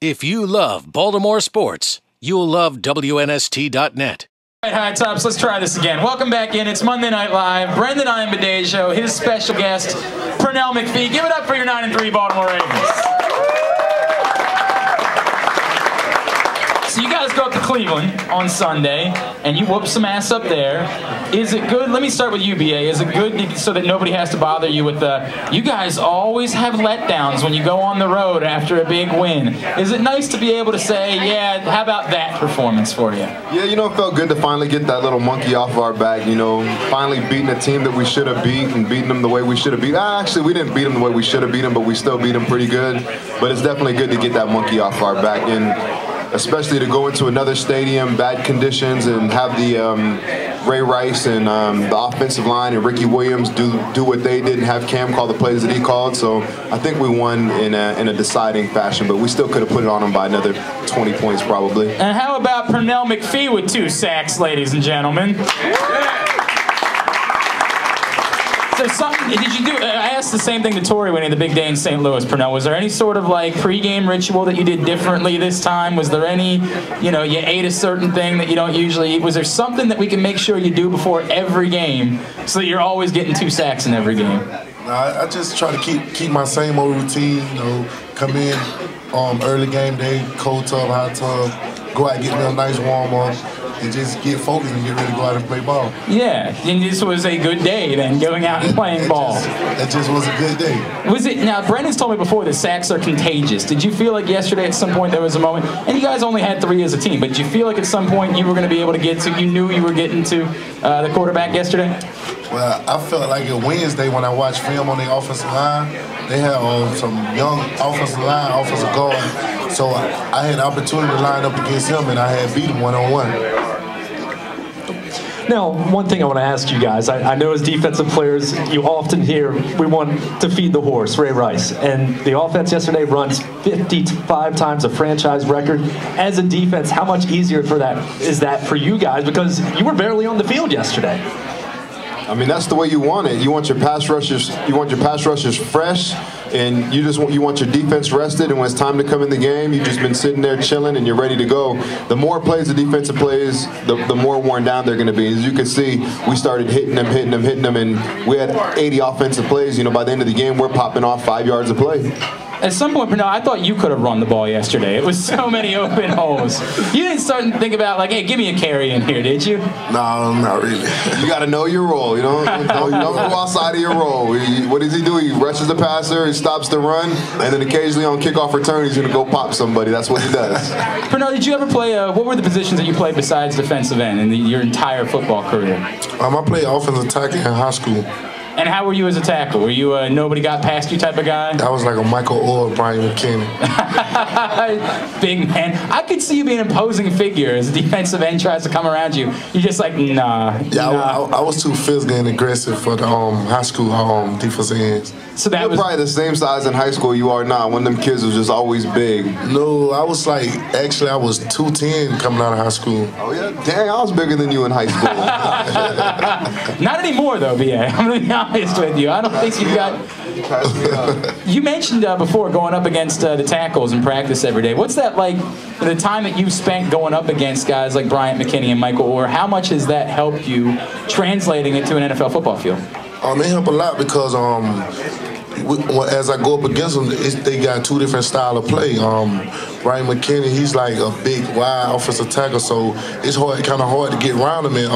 If you love Baltimore sports, you'll love WNST.net. All right, High Tops, let's try this again. Welcome back in. It's Monday Night Live. Brendan Iambadejo, his special guest, Pernell McPhee. Give it up for your 9-3 Baltimore Ravens. So you guys go up to Cleveland on Sunday, and you whoop some ass up there. Is it good? Let me start with you, BA. Is it good so that nobody has to bother you with the... You guys always have letdowns when you go on the road after a big win. Is it nice to be able to say, yeah, how about that performance for you? Yeah, you know, it felt good to finally get that little monkey off our back, you know, finally beating a team that we should have beat and beating them the way we should have beat. Actually, we didn't beat them the way we should have beat them, but we still beat them pretty good. But it's definitely good to get that monkey off our back, and especially to go into another stadium, bad conditions, and have the Ray Rice and the offensive line and Ricky Williams do what they did and have Cam call the plays that he called. So I think we won in a deciding fashion, but we still could have put it on them by another 20 points probably. And how about Pernell McPhee with 2 sacks, ladies and gentlemen? So did you do? I asked the same thing to Tori when he had the big day in St. Louis, Pernell. Was there any sort of like pregame ritual that you did differently this time? Was there any, you know, you ate a certain thing that you don't usually eat? Was there something that we can make sure you do before every game so that you're always getting 2 sacks in every game? I just try to keep my same old routine, you know, come in early game day, cold tub, hot tub, go out and get me a nice warm up, and just get focused and get ready to go out and play ball. Yeah, and this was a good day then, going out and playing ball. It just was a good day. Was it? Now, Brendan's told me before that sacks are contagious. Did you feel like yesterday at some point there was a moment, and you guys only had 3 as a team, but did you feel like at some point you were going to be able to get to, you knew you were getting to the quarterback yesterday? Well, I felt like a Wednesday when I watched film on the offensive line. They had some young offensive guard, so I had the opportunity to line up against him, and I had beat him one-on-one. Now, one thing I want to ask you guys, I know as defensive players, you often hear, we want to feed the horse, Ray Rice. And the offense yesterday runs 55 times a franchise record. As a defense, how much easier is that for you guys? Because you were barely on the field yesterday. I mean, that's the way you want it. You want your pass rushers fresh, and you want your defense rested, and when it's time to come in the game, you've just been sitting there chilling and you're ready to go. The more plays the defensive plays, the more worn down they're going to be. As you can see, we started hitting them, and we had 80 offensive plays. You know, by the end of the game, we're popping off 5 yards a play. At some point, Pernell, I thought you could have run the ball yesterday. It was so many open holes. You didn't start to think about, like, hey, give me a carry in here, did you? No, not really. You got to know your role, you know? Don't go outside of your role. What does he do? He rushes the passer, he stops the run, and then occasionally on kickoff return, he's going to go pop somebody. That's what he does. Pernell, did you ever play, what were the positions that you played besides defensive end in your entire football career? I played offensive tackle in high school. And how were you as a tackle? Were you a nobody got past you type of guy? I was like a Michael or Brian McKinney. Big man. I could see you being an imposing figure as a defensive end tries to come around you. You're just like, nah. Yeah, nah. I was too physical and aggressive for the high school defensive ends. So that was probably the same size in high school you are now. One of them kids was just always big. No, I was like, actually I was 210 coming out of high school. Oh yeah? Dang, I was bigger than you in high school. Not anymore though, BA. I'm going to be honest with you. I don't think you've got... You mentioned before going up against the tackles in practice every day. What's that like, the time that you spent going up against guys like Bryant McKinney and Michael Orr, how much has that helped you translating it to an NFL football field? It helped a lot because as I go up against them, they got 2 different styles of play. Brian McKinney, he's like a big, wide offensive tackle, so it's kind of hard to get around him. And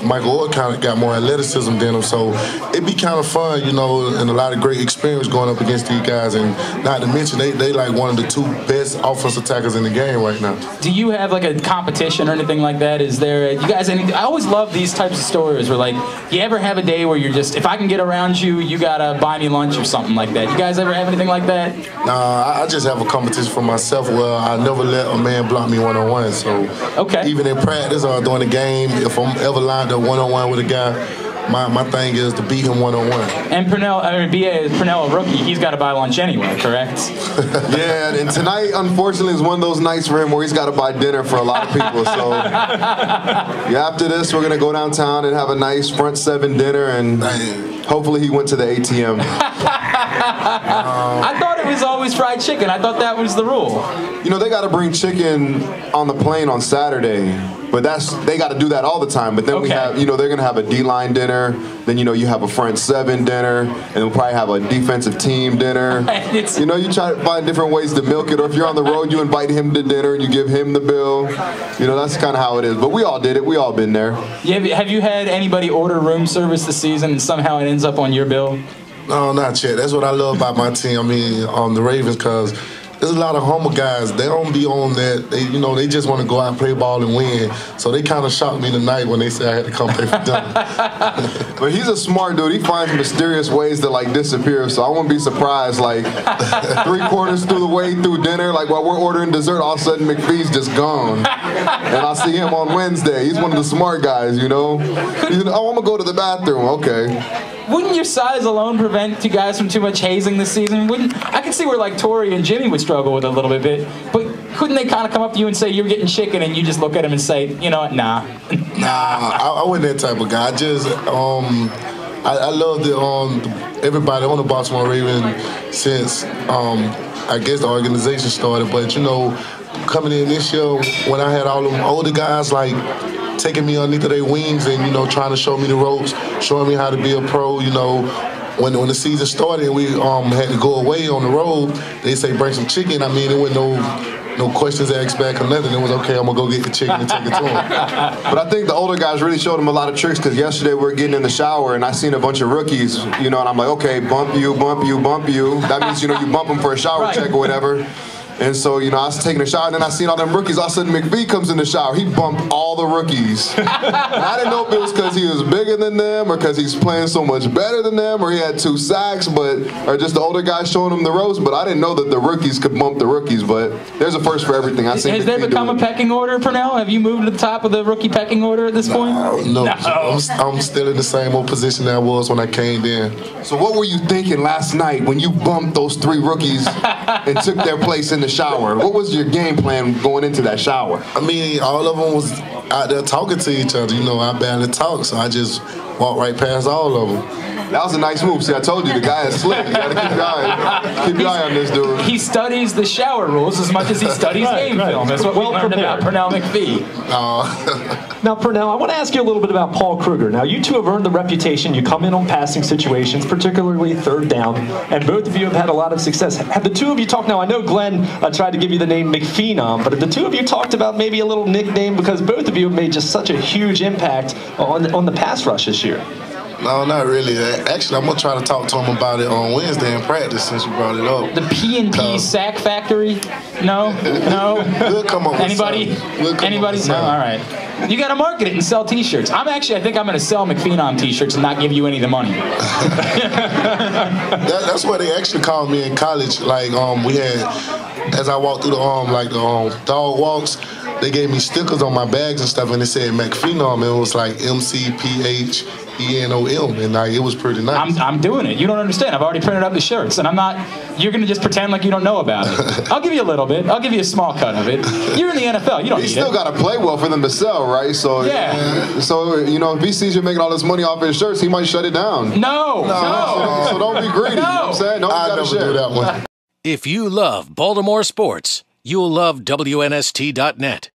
Michael Orr kind of got more athleticism than him, so it'd be kind of fun, you know, and a lot of great experience going up against these guys. And not to mention, they like one of the 2 best offensive tackles in the game right now. Do you have like a competition or anything like that? Is there, you guys, I always love these types of stories where like, you ever have a day where you're just, if I can get around you, you gotta buy me lunch or something like that? You guys ever have anything like that? Nah, I just have a competition for myself where I never let a man block me one-on-one. So okay. Even in practice or during the game, if I'm ever lined up one-on-one with a guy, my thing is to beat him one-on-one. And BA is Pernell a rookie. He's got to buy lunch anyway, correct? Yeah, and tonight, unfortunately, is one of those nights for him where he's got to buy dinner for a lot of people. So yeah, after this, we're going to go downtown and have a nice front 7 dinner, and hopefully he went to the ATM. I thought it was always fried chicken. I thought that was the rule. You know, they got to bring chicken on the plane on Saturday, but they got to do that all the time. But then we have, you know, they're going to have a D-line dinner. Then, you know, you have a front seven dinner, and we'll probably have a defensive team dinner. You know, you try to find different ways to milk it. Or if you're on the road, you invite him to dinner and you give him the bill. You know, that's kind of how it is. But we all did it. We all been there. Yeah, have you had anybody order room service this season and somehow it ends up on your bill? No, not yet. That's what I love about my team. I mean, the Ravens, because there's a lot of humble guys. They don't be on that. They, you know, they just want to go out, play ball, and win. So they kind of shocked me tonight when they said I had to come pay for dinner. But he's a smart dude. He finds mysterious ways to, like, disappear. So I wouldn't be surprised, like, 3/4 through the way through dinner, like, while we're ordering dessert, all of a sudden McPhee's just gone. And I'll see him on Wednesday. He's one of the smart guys, you know. He's, oh, I'm going to go to the bathroom. Okay. Wouldn't your size alone prevent you guys from too much hazing this season? I can see where, like, Tori and Jimmy would struggle with it a little bit, but couldn't they kind of come up to you and say you're getting chicken, and you just look at them and say, you know what, nah. I wasn't that type of guy. I just, I love everybody on the Baltimore Ravens since, I guess the organization started. But, you know, coming in this year, when I had all them older guys, like, taking me underneath their wings and, you know, trying to show me the ropes, showing me how to be a pro, you know. When the season started, we had to go away on the road. They say bring some chicken. I mean, there wasn't no questions asked back or nothing. It was okay. I'm gonna go get the chicken and take it to him. But I think the older guys really showed him a lot of tricks, because yesterday we were getting in the shower and I seen a bunch of rookies, you know, and I'm like, okay, bump you, bump you, bump you. That means, you know, you bump them for a shower check or whatever. And so, you know, I was taking a shower, and then I seen all them rookies. All of a sudden, McPhee comes in the shower. He bumped all the rookies. And I didn't know if it was because he was bigger than them, or because he's playing so much better than them, or he had 2 sacks, or just the older guys showing him the ropes. But I didn't know that the rookies could bump the rookies. But there's a first for everything. Has there become a pecking order, Pernell? Have you moved to the top of the rookie pecking order at this point? No. I'm still in the same old position that I was when I came in. So what were you thinking last night when you bumped those 3 rookies and took their place in the shower? What was your game plan going into that shower? I mean, all of them was out there talking to each other. You know, I barely talk, so I just walked right past all of them. That was a nice move. See, I told you, the guy is slick. You gotta keep your eye on this dude. He studies the shower rules as much as he studies game film. That's what we learned about Pernell McPhee. Now, Pernell, I want to ask you a little bit about Paul Kruger. Now, you two have earned the reputation. You come in on passing situations, particularly third down, and both of you have had a lot of success. Have the two of you talked? Now, I know Glenn tried to give you the name McPhenom, but have the two of you talked about maybe a little nickname, because both of you have made just such a huge impact on the pass rush this year? No, not really. Actually, I'm going to try to talk to him about it on Wednesday in practice, since you brought it up. The P&P Sack Factory? No? We'll come up with Anybody? Anybody? No? All right. You got to market it and sell T-shirts. I think I'm going to sell McPhenom T-shirts and not give you any of the money. That's what they actually called me in college. Like, we had, as I walked through the dog walks, they gave me stickers on my bags and stuff, and they said McPhenom, and it was like McPhenom, and like, it was pretty nice. I'm doing it. You don't understand. I've already printed up the shirts, and I'm not. You're gonna just pretend like you don't know about it. I'll give you a little bit. I'll give you a small cut of it. You're in the NFL. You don't need it. You still gotta play well for them to sell, right? So yeah. So you know, if he sees you making all this money off his shirts, he might shut it down. No. So don't be greedy. No. You know what I'm saying? I'll never do that one. If you love Baltimore sports, you'll love WNST.net.